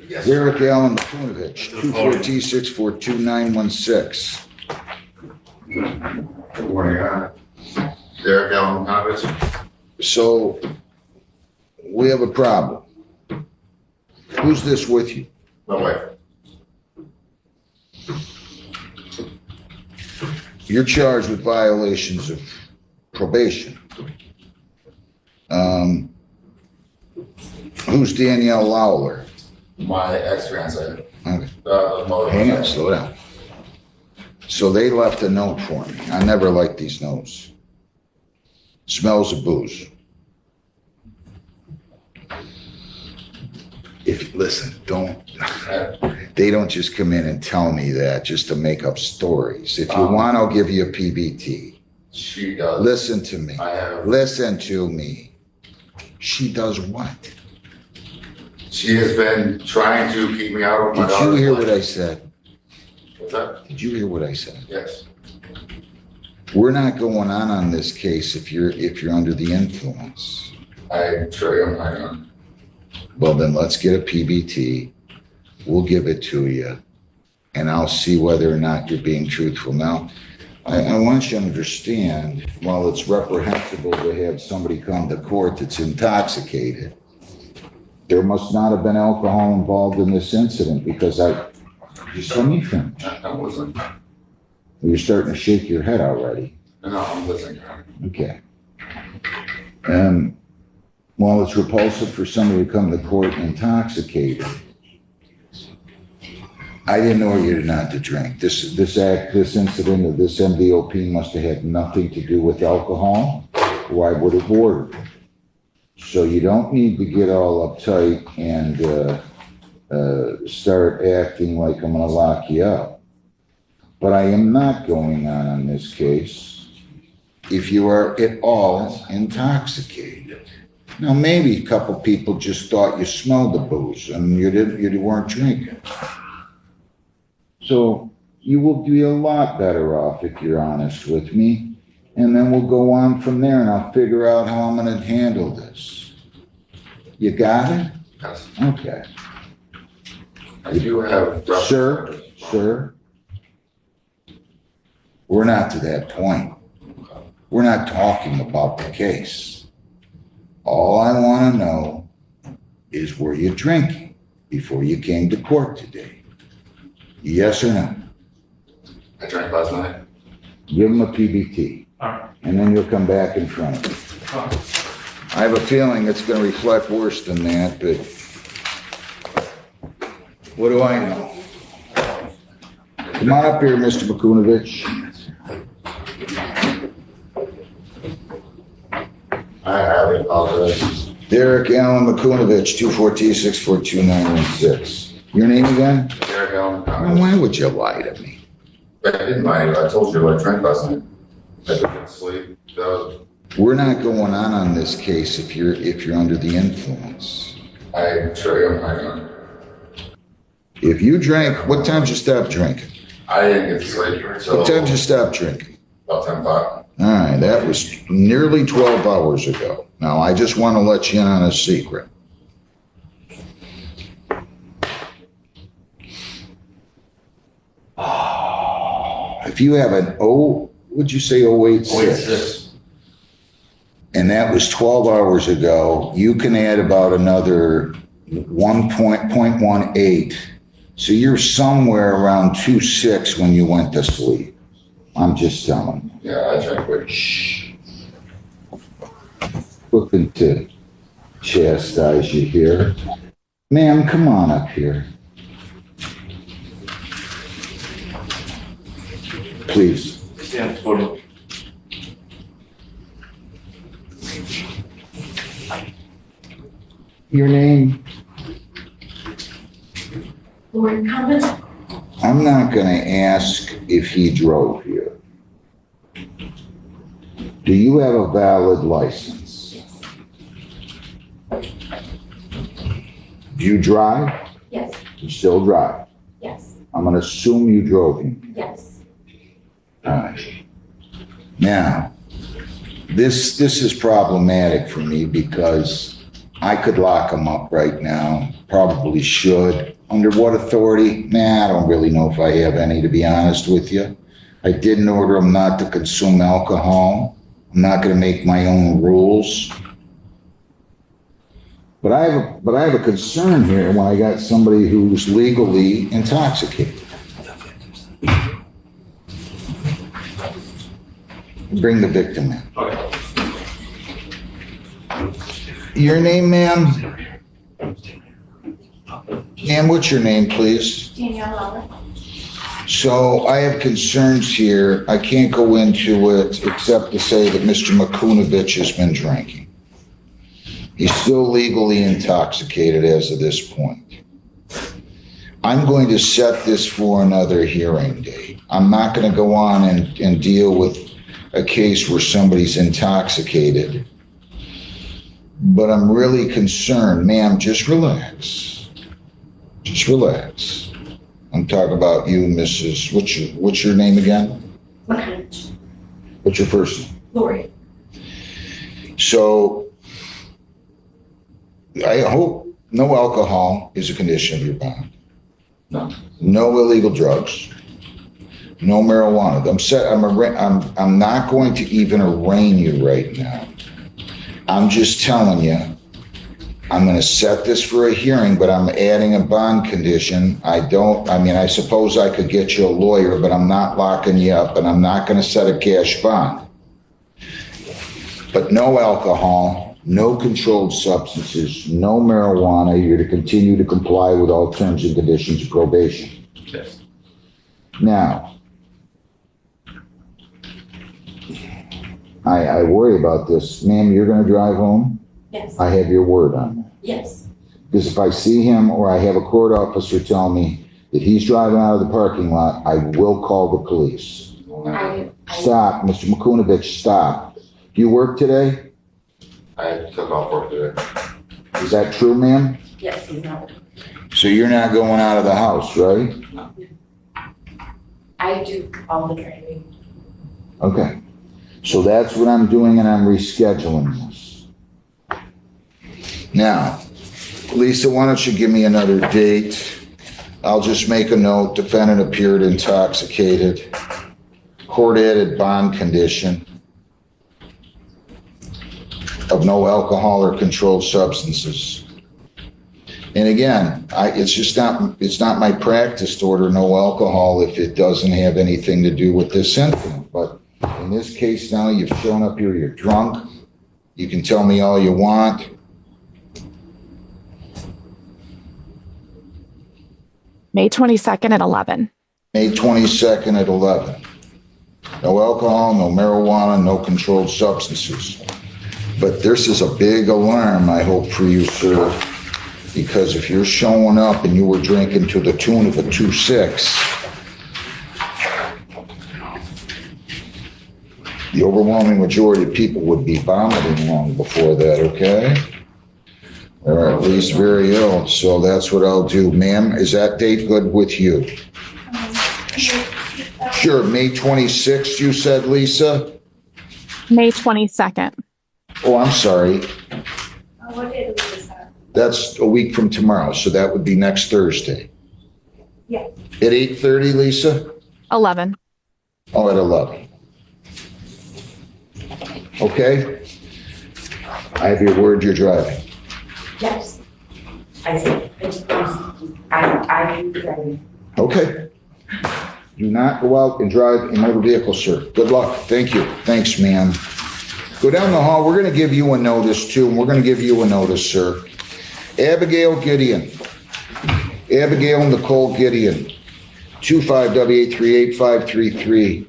Yes. Derek Allen Makunovich, 242-642-916. Good morning, Derek Allen Makunovich. So, we have a problem. Who's this with you? My wife. You're charged with violations of probation. Who's Danielle Lawler? My ex-fiance. Okay. Hang on, slow down. So they left a note for me. I never like these notes. Smells of booze. Listen, they don't just come in and tell me that just to make up stories. If you want, I'll give you a PBT. She does. Listen to me. I have. Listen to me. She does what? She has been trying to keep me out of my Did you hear what I said? What's that? Did you hear what I said? Yes. We're not going on this case if you're under the influence. I'm sure I'm not going. Well, then let's get a PBT. We'll give it to you, and I'll see whether or not you're being truthful. Now, I want you to understand, while it's reprehensible to have somebody come to court that's intoxicated, there must not have been alcohol involved in this incident because just let me finish. I'm listening. You're starting to shake your head already. No, I'm listening. Okay. While it's repulsive for somebody to come to court intoxicated, I didn't order you not to drink. This incident of this MVOP must have had nothing to do with alcohol, or I would have ordered it. So you don't need to get all uptight and start acting like I'm going to lock you up. But I am not going on this case if you are at all intoxicated. Now, maybe a couple people just thought you smelled the booze and you weren't drinking. So you will be a lot better off if you're honest with me. And then we'll go on from there and I'll figure out how I'm going to handle this. You got it? Yes. Okay. I do have. Sir, we're not to that point. We're not talking about the case. All I want to know is, were you drinking before you came to court today? Yes or no? I drank last night. Give him a PBT. And then you'll come back in front of me. I have a feeling it's going to reflect worse than that, but what do I know? Come on up here, Mr. Makunovich. I highly apologize. Derek Allen Makunovich, 242-642-916. Your name again? Derek Allen Now, Makunovich. why would you lie to me? I didn't lie. I told you I drank last night. I didn't sleep. We're not going on this case if you're under the influence. I'm sure I'm not going. If you drank, what time did you stop drinking? I didn't get to sleep until What time did you stop drinking? about 10 o'clock. All right, that was nearly 12 hours ago. Now, I just want to let you in on a secret. If you have an would you say 086? And that was 12 hours ago, you can add about another 1.18. So you're somewhere around 2.6 when you went to sleep. I'm just telling you. Yeah, I drank with. Shh. Looking to chastise you here. Ma'am, come on up here. Please. Stand photo. Your name? Board comment? I'm not going to ask if he drove here. Do you have a valid license? Yes. Do you drive? Yes. You still drive? Yes. I'm going to assume you drove him. Yes. All right. Now, this is problematic for me because I could lock him up right now, probably should. Under what authority? Nah, I don't really know if I have any, to be honest with you. I didn't order him not to consume alcohol. I'm not going to make my own rules. But I have a concern here when I got somebody who's legally intoxicated. Bring the victim in. Okay. Your name, ma'am? Ma'am, what's your name, please? Danielle Lawler. So I have concerns here. I can't go into it except to say that Mr. Makunovich has been drinking. He's still legally intoxicated as of this point. I'm going to set this for another hearing date. I'm not going to go on and deal with a case where somebody's intoxicated. But I'm really concerned. Ma'am, just relax. Just relax. I'm talking about you, Mrs. What's your name again? McConnell. What's your first name? Lori. So I hope no alcohol is a condition of your bond. No. No illegal drugs. No marijuana. I'm not going to even arraign you right now. I'm just telling you, I'm going to set this for a hearing, but I'm adding a bond condition. I suppose I could get you a lawyer, but I'm not locking you up, and I'm not going to set a cash bond. But no alcohol, no controlled substances, no marijuana. You're to continue to comply with all terms and conditions of probation. Yes. Now, I worry about this. Ma'am, you're going to drive home? Yes. I have your word on that. Yes. Because if I see him or I have a court officer tell me that he's driving out of the parking lot, I will call the police. Stop, Mr. Makunovich, stop. Do you work today? I took off work today. Is that true, ma'am? Yes, he's not. So you're not going out of the house, right? I do all the driving. Okay. So that's what I'm doing, and I'm rescheduling this. Now, Lisa, why don't you give me another date? I'll just make a note. Defendant appeared intoxicated. Court added bond condition of no alcohol or controlled substances. And again, it's not my practice to order no alcohol if it doesn't have anything to do with this incident. But in this case now, you've shown up here, you're drunk. You can tell me all you want. May 22nd at 11. May 22nd at 11. No alcohol, no marijuana, no controlled substances. But this is a big alarm, I hope, for you, sir. Because if you're showing up and you were drinking to the tune of a 2.6, the overwhelming majority of people would be vomiting long before that, okay? Or at least very ill. So that's what I'll do. Ma'am, is that date good with you? Sure, May 26th, you said, Lisa? May 22nd. Oh, I'm sorry. What day is that? That's a week from tomorrow, so that would be next Thursday. Yes. At 8:30, Lisa? 11. Oh, at 11. Okay? I have your word, you're driving. Yes. I do driving. Okay. Do not go out and drive a motor vehicle, sir. Good luck. Thank you. Thanks, ma'am. Go down the hall. We're going to give you a notice, too, and we're going to give you a notice, sir. Abigail Gideon. Abigail Nicole Gideon. 25W838-533.